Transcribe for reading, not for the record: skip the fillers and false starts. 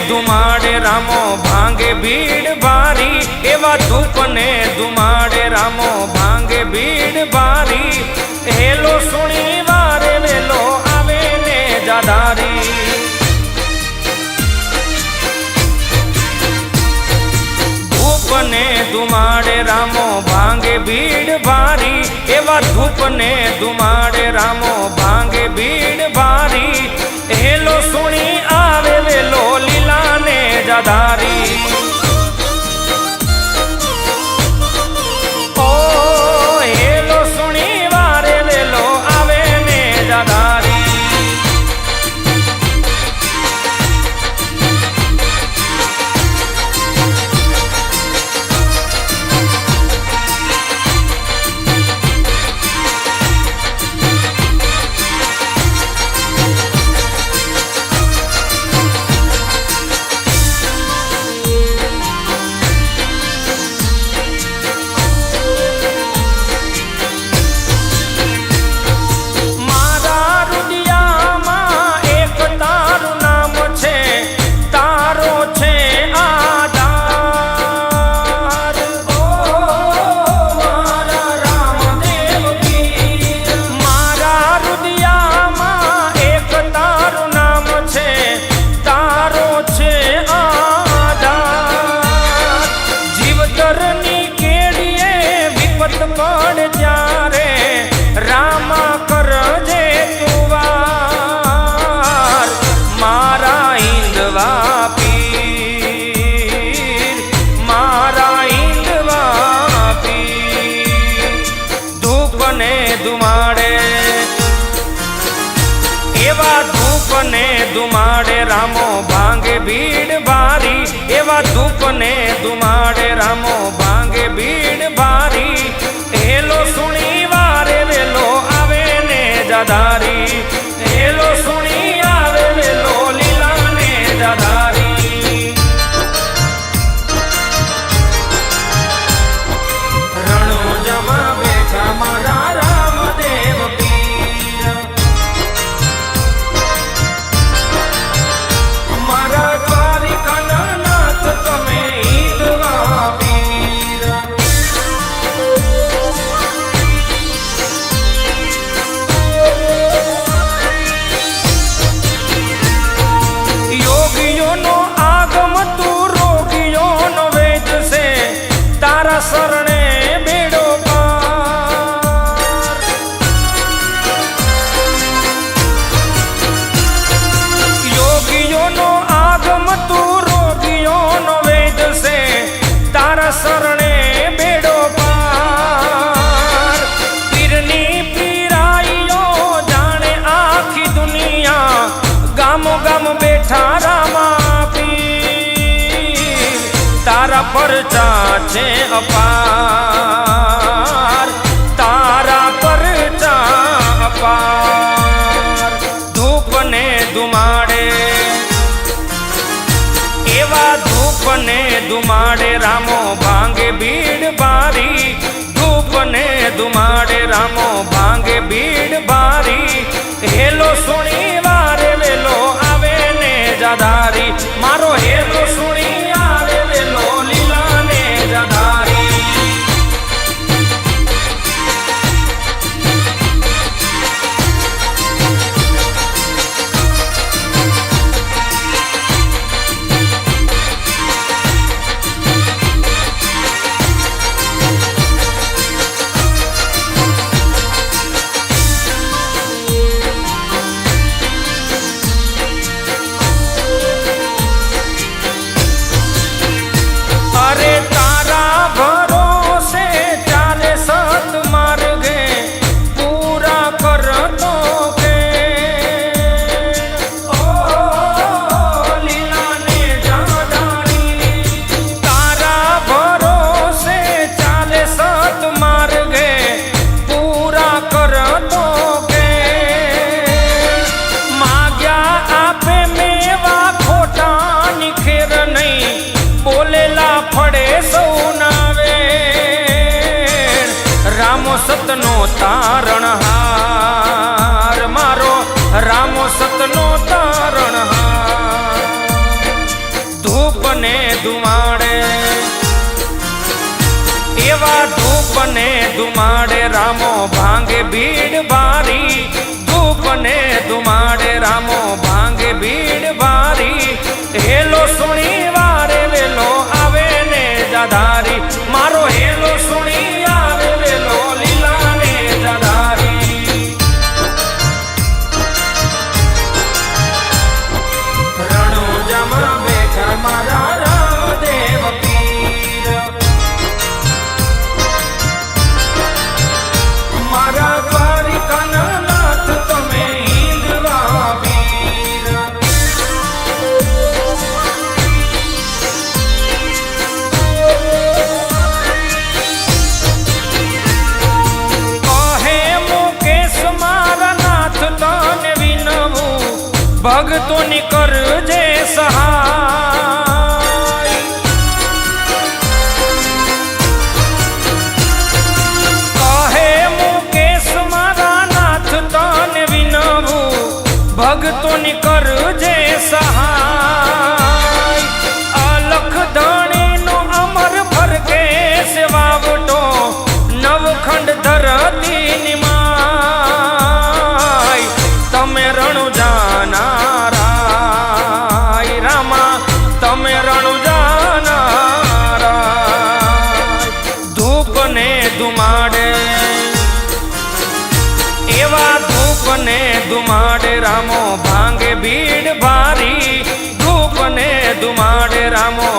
ધુમાડે રામો ભાંગે ભીડ ભારી, એવા ધૂપ ને ધુમાડે રામો ભાંગે ભીડ ભારી. હેલો સુણી વારે વેલો આવે ને જાધારી. ધૂપ ને ધુમાડે રામો ભાંગે ભીડ ભારી, એવા ધૂપ ને ધુમાડે રામો ભાંગે ભીડ ભારી. હેલો સુણી આવે વેલો લીલા ને જાધારી. ઓ હેલો સુણી વારે વેલો આવે ને જાધારી. ધુમાડે રામો ભાંગે ભીડ ભારી, એવા ધૂપ ને ધુમાડે રામો ભાંગે ભીડ ભારી. હેલો સુણી વારે વેલો આવે ને જાધારી. હેલો સુણી આવે વેલો લીલા ને જાધારી. રણો જમા બેઠા મારા રામદેવ પીર. મારા દ્વારિકાના નાથ તમે ઈદવા પીર. યોગીઓનો આગમ તું રોગીઓનો વેદ છે, તારા શરણે બેડો પાર. યોગીઓનો આગમ તું રોગીઓનો વેદ છે, તારા શરણે બેડો પાર. પીરની પીરાઈઓ જાણે આખી દુનિયા, ગામો ગામ બેઠા રામા પીર. તારા પરચા છે અપાર, તારા પરચા અપાર. ધૂપ ને ધુમાડે એવા ધૂપ ને ધુમાડે રામો ભાંગે ભીડ ભારી. ધૂપ ને ધુમાડે રામો ભાંગે ભીડ ભારી. હેલો સુણી વારે વેલો આવે ને જાધારી. મારો હેલો સુણી આવે વેલો લીલા ને જાધારી. તારણહાર, મારો રામો સતનો તારણહાર. ધૂપ ને ધુમાડે એવા ધૂપ ને ધુમાડે રામો ભાંગે ભીડ ભારી. ધૂપ ને ધુમાડે રામો ભાંગે ભીડ ભારી. હેલો સુણી વારે વેલો આવે ને જાધારી, મારો હેલો સુણી આવે વેલો લીલા ને જાધારી. રણુજામાં બેઠા મારા રામદેવ પીર, મારા દ્વારિકાના નાથ તમે ઈંદવા વીર. કહે મુકેશ મારા નાથ તને વિનવું, ભગતોની કરજે સહાય. કહે મુકેશ મારા નાથ તને વિનવું, ભગતોની કરજે સહાય. અલખ ધણીનો અમર ફરકે સેવાવટો, નવખંડ ધરતીની માય. તમે રણુજાના રાય રામા, તમે રણુજાના રાય. ધૂપ ને ધુમાડે એવા ધૂપ ને ધુમાડે રામો ભાંગે ભીડ ભારી. ધૂપ ને ધુમાડે રામો